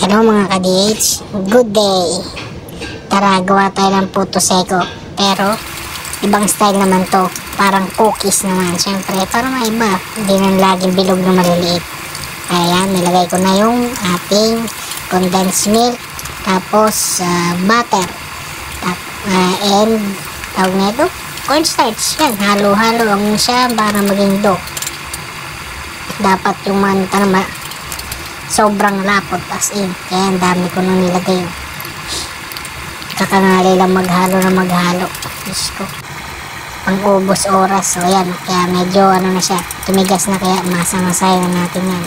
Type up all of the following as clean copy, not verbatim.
Hello mga ka-DH, good day. Tara, gawa tayo ng puto seko. Pero, ibang style naman to. Parang cookies naman. Siyempre, para maiba. Hindi nang laging bilog na maliliit. Ayan, nilagay ko na yung ating condensed milk. Tapos, butter. And, tawag na ito, cornstarch. Yan, halo-halo ang siya para maging dough. Dapat yung sobrang lapot as in. Kaya ang dami ko nung nilagay. Kakangali lang maghalo. Diyos ko. Pang-ubos oras. So yan. Kaya medyo na siya. Tumigas na kaya masamasay na natin yan.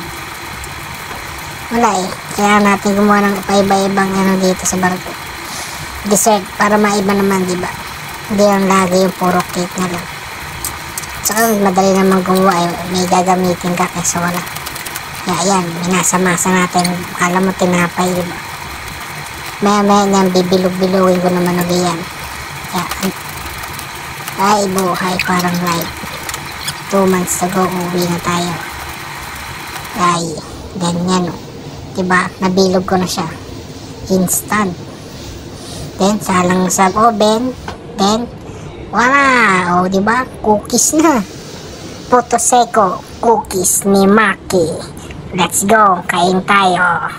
Wala eh. Kaya natin gumawa ng paiba-ibang dito sa barko. Dessert. Para maiba naman, diba? Hindi lang lagi yung puro cake na lang. Tsaka madali naman gumawa. May gagamitin ka kaysa wala. Kaya yan, minasa-masa natin. Akala mo tinapay, diba? Maya-maya niyan, bibilog-bilogin ko naman ulit yan. Kaya, ay buhay, parang like 2 months ago, uwi na tayo. Ay, ganyan, o. Diba? Nabilog ko na siya. Instant. Then, salang sa oven. Then, wala! O, diba? Cookies na. Puto seko. Cookies ni Maki. Let's go, kain tayo.